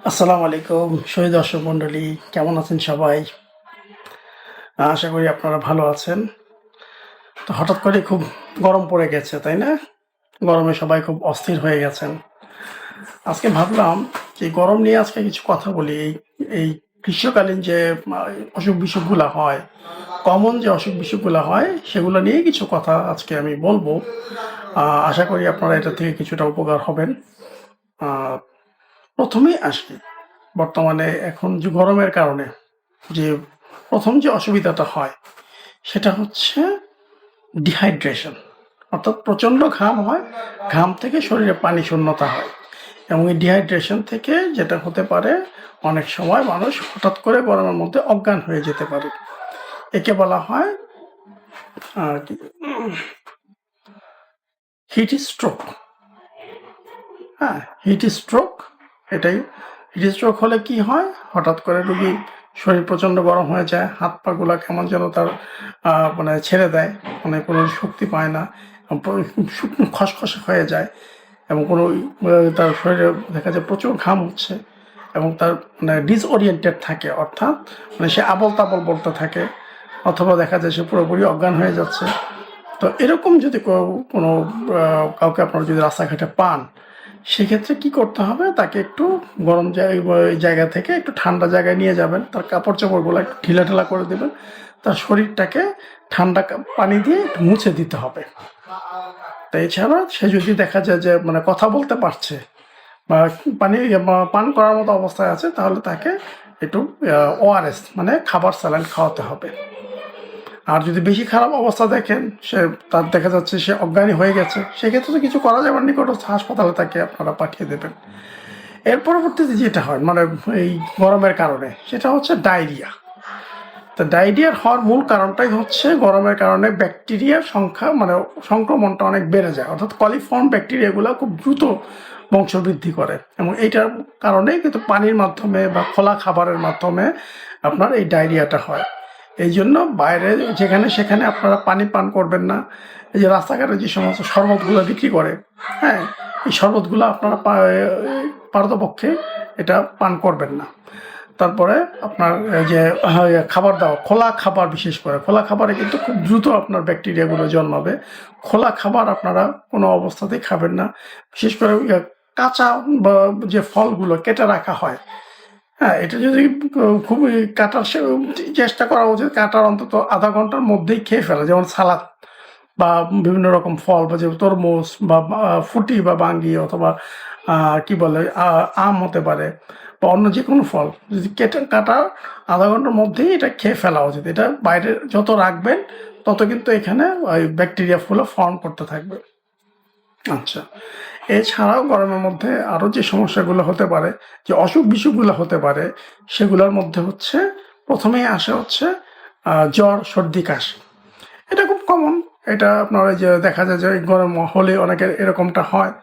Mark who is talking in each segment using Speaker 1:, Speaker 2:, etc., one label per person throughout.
Speaker 1: আসসালামু আলাইকুম শহীদ দর্শক মণ্ডলী, কেমন আছেন সবাই? আশা করি আপনারা ভালো আছেন। তো হঠাৎ করে খুব গরম পড়ে গেছে, তাই না? গরমে সবাই খুব অস্থির হয়ে গেছেন। আজকে ভাবলাম যে গরম নিয়ে আজকে কিছু কথা বলি। এই গ্রীষ্মকালীন যে অসুখ বিসুখগুলো হয়, কমন যে অসুখ বিসুখগুলো হয়, সেগুলো নিয়ে কিছু কথা আজকে আমি বলবো। আশা করি আপনারা এটা থেকে কিছুটা উপকার হবেন। আহ, প্রথমেই আসি, বর্তমানে এখন যে গরমের কারণে যে প্রথম যে অসুবিধাটা হয় সেটা হচ্ছে ডিহাইড্রেশন, অর্থাৎ প্রচণ্ড ঘাম হয়, ঘাম থেকে শরীরে পানি শূন্যতা হয়। এবং এই ডিহাইড্রেশন থেকে যেটা হতে পারে, অনেক সময় মানুষ হঠাৎ করে গরমের মধ্যে অজ্ঞান হয়ে যেতে পারে। একে বলা হয় হিট স্ট্রোক। হ্যাঁ, হিট স্ট্রোক। এটাই হিট স্ট্রোক হলে কি হয়, হঠাৎ করে রুগী শরীর প্রচণ্ড গরম হয়ে যায়, হাত পা গুলা কেমন যেন তার মানে ছেড়ে দেয়, মানে কোনো শক্তি পায় না, শুকনো খসখসে হয়ে যায়। এবং কোনো তার শরীরে দেখা যায় প্রচুর ঘাম হচ্ছে, এবং তার মানে ডিসওরিয়েন্টেড থাকে, অর্থাৎ মানে সে আবল তাবল বলতে থাকে, অথবা দেখা যায় সে পুরোপুরি অজ্ঞান হয়ে যাচ্ছে। তো এরকম যদি কোনো কাউকে আপনারা যদি রাস্তাঘাটে পান, সেক্ষেত্রে কি করতে হবে, তাকে একটু গরম জায়গা থেকে একটু ঠান্ডা জায়গায় নিয়ে যাবেন, তার কাপড় চোপড়গুলো একটু ঢিলা ঢালা করে দেবেন, তার শরীরটাকে ঠান্ডা পানি দিয়ে একটু মুছে দিতে হবে। তো এছাড়া সে যদি দেখা যায় যে মানে কথা বলতে পারছে বা পানি পান করার মতো অবস্থায় আছে, তাহলে তাকে একটু ওআরএস মানে খাবার স্যালাইন খাওয়াতে হবে। আর যদি বেশি খারাপ অবস্থা দেখেন, সে তার দেখা যাচ্ছে সে অজ্ঞানী হয়ে গেছে, সেক্ষেত্রে তো কিছু করা যাবে না, নিকটস্থ হাসপাতালে তাকে আপনারা পাঠিয়ে দেবেন। এর পরবর্তীতে যেটা হয় মানে এই গরমের কারণে, সেটা হচ্ছে ডায়রিয়া। তো ডায়রিয়ার হওয়ার মূল কারণটাই হচ্ছে গরমের কারণে ব্যাকটেরিয়ার সংখ্যা মানে সংক্রমণটা অনেক বেড়ে যায়, অর্থাৎ কলিফর্ম ব্যাকটেরিয়াগুলো খুব দ্রুত বংশবৃদ্ধি করে, এবং এইটার কারণে কিন্তু পানির মাধ্যমে বা খোলা খাবারের মাধ্যমে আপনার এই ডায়রিয়াটা হয়। এই জন্য বাইরে যেখানে সেখানে আপনারা পানি পান করবেন না। এই যে রাস্তাঘাটে যে সমস্ত শরবতগুলো বিক্রি করে, হ্যাঁ, এই শরবতগুলো আপনারা পারতপক্ষে এটা পান করবেন না। তারপরে আপনার যে খাবার দাওয়া, খোলা খাবার, বিশেষ করে খোলা খাবারে কিন্তু খুব দ্রুত আপনার ব্যাকটেরিয়াগুলো জন্মাবে। খোলা খাবার আপনারা কোনো অবস্থাতেই খাবেন না। বিশেষ করে কাঁচা বা যে ফলগুলো কেটে রাখা হয়, হ্যাঁ, এটা যদি খুবই কাটার চেষ্টা করা উচিত, কাটার অন্তত আধা ঘন্টার মধ্যেই খেয়ে ফেলা, যেমন সালাদ বা বিভিন্ন রকম ফল, বা যে তরমুজ বা ফুটি বা বাঙ্গি, অথবা কি বলে আম হতে পারে, বা অন্য যে কোনো ফল যদি কাটা আধা ঘন্টার মধ্যেই এটা খেয়ে ফেলা উচিত। এটা বাইরে যত রাখবেন তত কিন্তু এখানে ওই ব্যাকটেরিয়া ফুলো ফর্ম করতে থাকবে। আচ্ছা, এছাড়াও গরমের মধ্যে আরও যে সমস্যাগুলো হতে পারে, যে অসুখ বিসুখগুলো হতে পারে, সেগুলোর মধ্যে হচ্ছে প্রথমেই আসে হচ্ছে জ্বর, সর্দি, কাশি। এটা খুব কমন। এটা আপনার ওই যে দেখা যায় যে গরম হলে অনেকের এরকমটা হয়।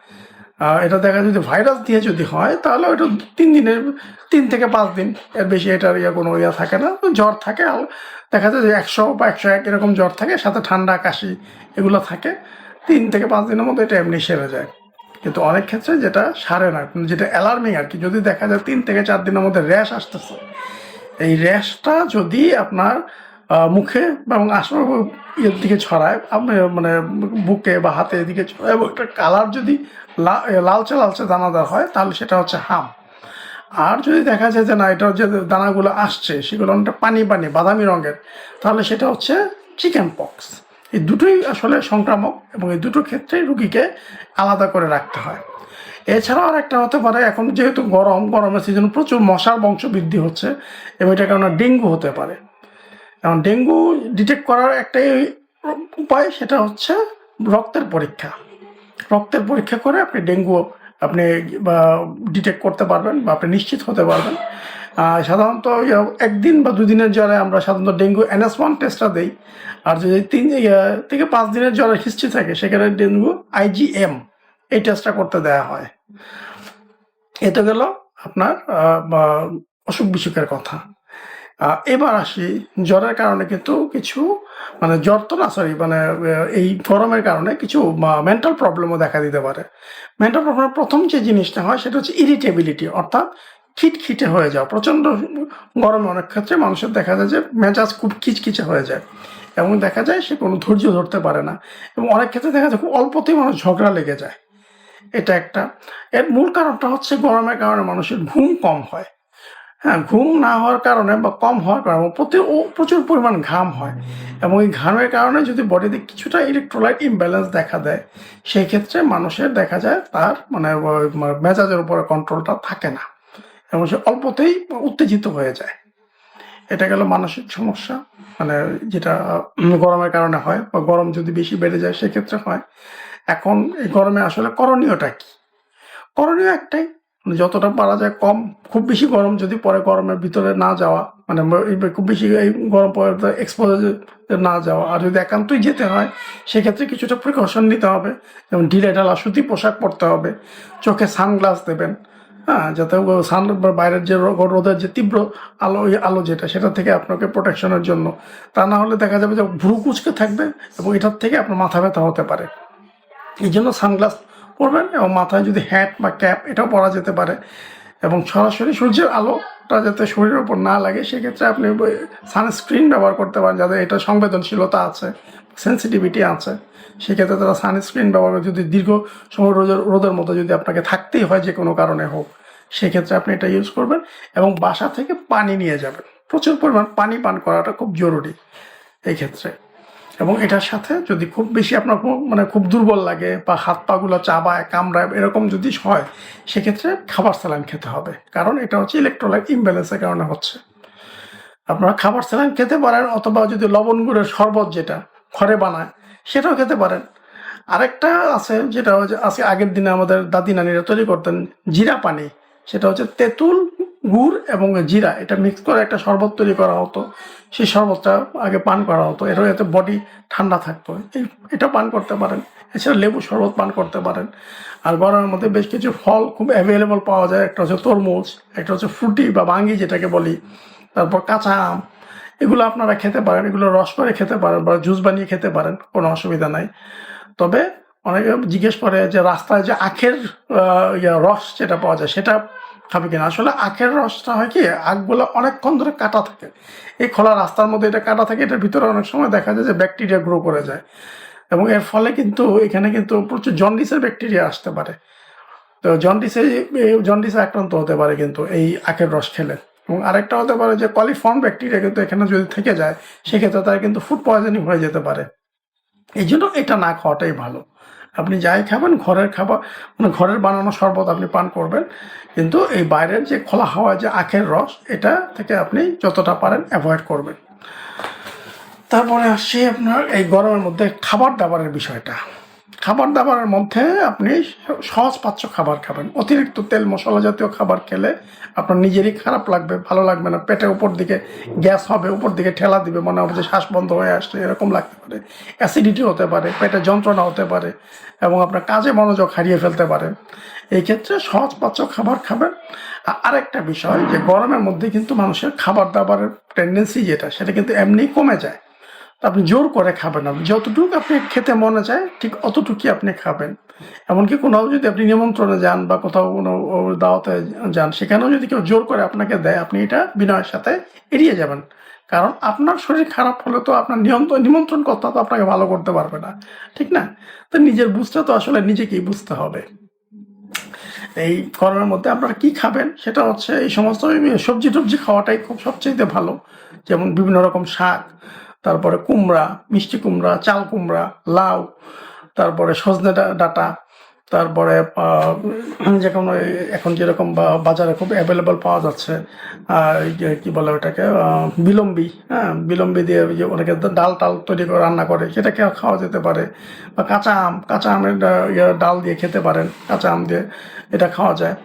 Speaker 1: এটা দেখা যায় যদি ভাইরাস দিয়ে যদি হয়, তাহলে ওইটা 3 থেকে 5 দিন, এর বেশি এটার কোনো থাকে না, জ্বর থাকে। দেখা যায় যে 100 বা 101 এরকম জ্বর থাকে, সাথে ঠান্ডা, কাশি এগুলো থাকে। 3 থেকে 5 দিনের মধ্যে এটা এমনি সেরে যায়। কিন্তু অনেক ক্ষেত্রে যেটা সারে না, যেটা অ্যালার্মিং আর কি, যদি দেখা যায় 3 থেকে 4 দিনের মধ্যে র্যাশ আসতেছে, এই র্যাশটা যদি আপনার মুখে এবং ইয়ের দিকে ছড়ায়, আপনি মানে বুকে বা হাতে এদিকে ছড়ায়, এবং একটা কালার যদি লালচে লালচে দানাদার হয়, তাহলে সেটা হচ্ছে হাম। আর যদি দেখা যায় যে না, এটার যে দানাগুলো আসছে সেগুলো অনেকটা পানি পানি বাদামি রঙের, তাহলে সেটা হচ্ছে চিকেন পক্স। এই দুটোই আসলে সংক্রামক, এবং এই দুটো ক্ষেত্রেই রুগীকে আলাদা করে রাখতে হয়। এছাড়াও আর একটা হতে পারে, এখন যেহেতু গরমের সিজন, প্রচুর মশার বংশ বৃদ্ধি হচ্ছে, এবং এটার কারণে ডেঙ্গু হতে পারে। এখন ডেঙ্গু ডিটেক্ট করার একটাই উপায়, সেটা হচ্ছে রক্তের পরীক্ষা। রক্তের পরীক্ষা করে আপনি ডেঙ্গু আপনি বা ডিটেক্ট করতে পারবেন, বা আপনি নিশ্চিত হতে পারবেন। সাধারণত 1 দিন বা 2 দিনের জ্বরে আমরা সাধারণত ডেঙ্গু NS1 টেস্টটা দিই। আর যদি 3 থেকে 5 দিনের জ্বরের হিস্ট্রি থাকে, সেখানে ডেঙ্গু IgM এই টেস্টটা করতে দেওয়া হয়। এতে গেল আপনার অসুখ বিসুখের কথা। এবার আসি, জ্বরের কারণে কিন্তু কিছু মানে জ্বর তো না, সরি, মানে এই গরমের কারণে কিছু মেন্টাল প্রবলেমও দেখা দিতে পারে। মেন্টাল প্রবলেম প্রথম যে জিনিসটা হয় সেটা হচ্ছে ইরিটেবিলিটি, অর্থাৎ খিটখিটে হয়ে যাওয়া, প্রচণ্ড গরমে অনেক ক্ষেত্রে মানুষের দেখা যায় যে মেজাজ খুব খিচখিচে হয়ে যায় এবং দেখা যায় সে কোনো ধৈর্য ধরতে পারে না, এবং অনেক ক্ষেত্রে দেখা যায় খুব অল্পতেই মানুষ ঝগড়া লেগে যায়। এটা একটা। এর মূল কারণটা হচ্ছে গরমের কারণে মানুষের ঘুম কম হয়। হ্যাঁ, ঘুম না হওয়ার কারণে বা কম হওয়ার কারণে প্রচুর পরিমাণ ঘাম হয়, এবং এই ঘামের কারণে যদি বডিতে কিছুটা ইলেকট্রোলাইট ইমব্যালেন্স দেখা দেয়, সেই ক্ষেত্রে মানুষের দেখা যায় তার মেজাজের উপরে কন্ট্রোলটা থাকে না এবং সে অল্পতেই উত্তেজিত হয়ে যায়। এটা গেল মানসিক সমস্যা, মানে যেটা গরমের কারণে হয়, বা গরম যদি বেশি বেড়ে যায় সেক্ষেত্রে হয়। এখন এই গরমে আসলে করণীয়টা কি? করণীয় একটাই, যতটা পারা যায় কম, খুব বেশি গরম যদি পরে গরমের ভিতরে না যাওয়া, খুব বেশি এই গরম পরে এক্সপোজার না যাওয়া। আর যদি একান্তই যেতে হয় সেক্ষেত্রে কিছুটা প্রিকশন নিতে হবে, যেমন ঢিলে ঢালা সুতি পোশাক পরতে হবে, চোখে সানগ্লাস দেবেন, হ্যাঁ, যাতে বাইরের যে রোদের যে তীব্র আলো, ওই আলো যেটা, সেটা থেকে আপনাকে প্রোটেকশনের জন্য। তা না হলে দেখা যাবে যে ভ্রু কুচকে থাকবে এবং এটার থেকে আপনার মাথা ব্যথা হতে পারে। এই জন্য সানগ্লাস পরবেন, এবং মাথায় যদি হ্যাট বা ক্যাপ এটাও পরা যেতে পারে, এবং সরাসরি সূর্যের আলোটা যাতে শরীরের উপর না লাগে সেক্ষেত্রে আপনি সানস্ক্রিন ব্যবহার করতে পারেন, যাদের এটা সংবেদনশীলতা আছে, সেন্সিটিভিটি আছে। সেক্ষেত্রে তারা সানস্ক্রিন ব্যবহার করে, যদি দীর্ঘ সময় রোদের মতো যদি আপনাকে থাকতেই হয় যে কোনো কারণে হোক, সেক্ষেত্রে আপনি এটা ইউজ করবেন। এবং বাসা থেকে পানি নিয়ে যাবেন, প্রচুর পরিমাণ পানি পান করাটা খুব জরুরি এই ক্ষেত্রে। এবং এটার সাথে যদি খুব বেশি আপনার খুব দুর্বল লাগে বা হাত পাগুলো চাবায় কামড়ায় এরকম যদি হয়, সেক্ষেত্রে খাবার স্যালাইন খেতে হবে, কারণ এটা হচ্ছে ইলেকট্রোলাইট ইমব্যালেন্সের কারণে হচ্ছে। আপনারা খাবার স্যালাইন খেতে পারেন, অথবা যদি লবণ গুঁড়ের শরবত যেটা ঘরে বানায় সেটাও খেতে পারেন। আরেকটা আছে যেটা হচ্ছে আজকে আগের দিনে আমাদের দাদি নানিরা তৈরি করতেন, জিরা পানি। সেটা হচ্ছে তেঁতুল, গুড় এবং জিরা এটা মিক্স করে একটা শরবত তৈরি করা হতো। সেই শরবতটা আগে পান করা হতো, এরও এতে বডি ঠান্ডা থাকতো। এটা পান করতে পারেন। এছাড়া লেবু শরবত পান করতে পারেন। আর গরমের মধ্যে বেশ কিছু ফল খুব অ্যাভেলেবল পাওয়া যায়, একটা হচ্ছে তরমুজ, একটা হচ্ছে ফ্রুটি বা বাঙ্গি যেটাকে বলি, তারপর কাঁচা আম। এগুলো আপনারা খেতে পারেন, এগুলো রস করে খেতে পারেন বা জুস বানিয়ে খেতে পারেন, কোনো অসুবিধা নাই। তবে অনেকে জিজ্ঞেস করে যে রাস্তায় যে আখের রস যেটা পাওয়া যায় সেটা খাবে কিনা। আসলে আখের রসটা হয় কি, আখগুলো অনেকক্ষণ ধরে কাটা থাকে, এই খোলা রাস্তার মধ্যে এটা কাটা থাকে, এটার ভিতরে অনেক সময় দেখা যায় যে ব্যাকটেরিয়া গ্রো করে যায়, এবং এর ফলে কিন্তু এখানে কিন্তু প্রচুর জন্ডিসের ব্যাকটেরিয়া আসতে পারে। তো জন্ডিসে আক্রান্ত হতে পারে কিন্তু এই আখের রস খেলে। এবং আরেকটা হতে পারে যে কলিফর্ম ব্যাকটেরিয়া কিন্তু এখানে যদি থেকে যায়, সেক্ষেত্রে তার কিন্তু ফুড পয়জনিং হয়ে যেতে পারে। এই জন্য এটা না খাওয়াটাই ভালো। আপনি যাই খাবেন ঘরের খাবার, ঘরের বানানো শরবত আপনি পান করবেন, কিন্তু এই বাইরের যে খোলা হাওয়া যে আখের রস, এটা থেকে আপনি যতটা পারেন অ্যাভয়েড করবেন। তারপরে আসছি আপনার এই গরমের মধ্যে খাবার দাবারের বিষয়টা। খাবার দাবারের মধ্যে আপনি সহজ পাচ্য খাবার খাবেন। অতিরিক্ত তেল মশলা জাতীয় খাবার খেলে আপনার নিজেরই খারাপ লাগবে, ভালো লাগবে না, পেটে উপর দিকে গ্যাস হবে, উপর দিকে ঠেলা দিবে, মনে হবে যে শ্বাস বন্ধ হয়ে আসছে, এরকম লাগতে পারে। অ্যাসিডিটি হতে পারে, পেটে যন্ত্রণা হতে পারে, এবং আপনার কাজে মনোযোগ হারিয়ে ফেলতে পারেন। এই ক্ষেত্রে সহজ পাচ্য খাবার খাবেন। আরেকটা বিষয় যে গরমের মধ্যে কিন্তু মানুষের খাবার দাবারের টেন্ডেন্সি যেটা, সেটা কিন্তু এমনি কমে যায়। আপনি জোর করে খাবেন না, যতটুকু আপনি খেতে মনে চায় ঠিক অতটুকুই আপনি খাবেন। এমনকি কোথাও যদি আপনি নিমন্ত্রণে যান বা কোথাও কোনো দাওয়াতে যান, সেখানেও যদি কেউ জোর করে আপনাকে দেয়, আপনি এটা বিনয়ের সাথে এড়িয়ে যাবেন। কারণ আপনার শরীর খারাপ হলে তো আপনার নিমন্ত্রণ কর্তা তো আপনাকে ভালো করতে পারবে না, ঠিক না? তো নিজের বুঝটা তো আসলে নিজেকেই বুঝতে হবে। এই গরমের মধ্যে আপনারা কি খাবেন সেটা হচ্ছে এই সমস্ত সবজি টবজি খাওয়াটাই খুব সবচেয়ে ভালো। যেমন বিভিন্ন রকম শাক, তারপরে কুমড়া, মিষ্টি কুমড়া, চাল কুমড়া, লাউ, তারপরে সজনে ডাঁটা, তারপরে যেরকম এখন যেরকম বাজারে খুব অ্যাভেলেবল পাওয়া যাচ্ছে কি বলে ওটাকে, বিলম্বি। হ্যাঁ, বিলম্বি দিয়ে যে অনেকে ডাল টাল তৈরি করে রান্না করে, সেটাকে খাওয়া যেতে পারে। বা কাঁচা আমের ডাল দিয়ে খেতে পারেন, কাঁচা আম দিয়ে এটা খাওয়া যায়।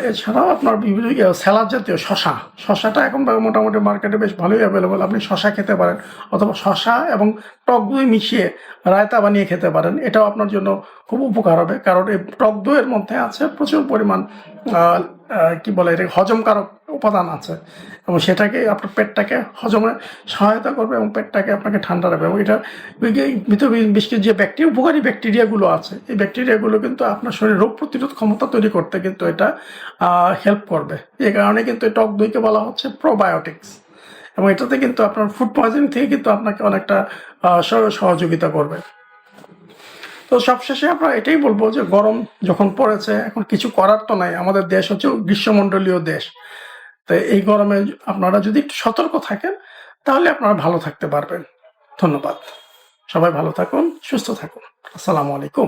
Speaker 1: এছাড়াও আপনার বিভিন্ন স্যালাড জাতীয় শশাটা এখন মোটামুটি মার্কেটে বেশ ভালোই অ্যাভেলেবল, আপনি শশা খেতে পারেন, অথবা শশা এবং টক দই মিশিয়ে রায়তা বানিয়ে খেতে পারেন, এটাও আপনার জন্য খুব উপকার হবে, কারণ এই টক দইয়ের মধ্যে আছে প্রচুর পরিমাণ আহ, কি বলে এটা হজমকারক উপাদান আছে, এবং সেটাকে আপনার পেটটাকে হজমে সহায়তা করবে এবং পেটটাকে আপনাকে ঠান্ডা রাখবে। এবং এটা ভিতরে বিশেষ করে যে উপকারী ব্যাকটেরিয়াগুলো আছে, এই ব্যাকটেরিয়াগুলো কিন্তু আপনার শরীরে রোগ প্রতিরোধ ক্ষমতা তৈরি করতে কিন্তু এটা হেল্প করবে। এই কারণে কিন্তু এই টক দইকে বলা হচ্ছে প্রোবায়োটিক্স, এবং এটাতে কিন্তু আপনার ফুড পয়জনিং থেকে কিন্তু আপনাকে অনেকটা সহযোগিতা করবে। তো সবশেষে আমরা এটাই বলবো যে গরম যখন পড়েছে, এখন কিছু করার তো নাই, আমাদের দেশ হচ্ছে গ্রীষ্মমণ্ডলীয় দেশ। তো এই গরমে আপনারা যদি একটু সতর্ক থাকেন তাহলে আপনারা ভালো থাকতে পারবেন। ধন্যবাদ। সবাই ভালো থাকুন, সুস্থ থাকুন। আসসালামু আলাইকুম।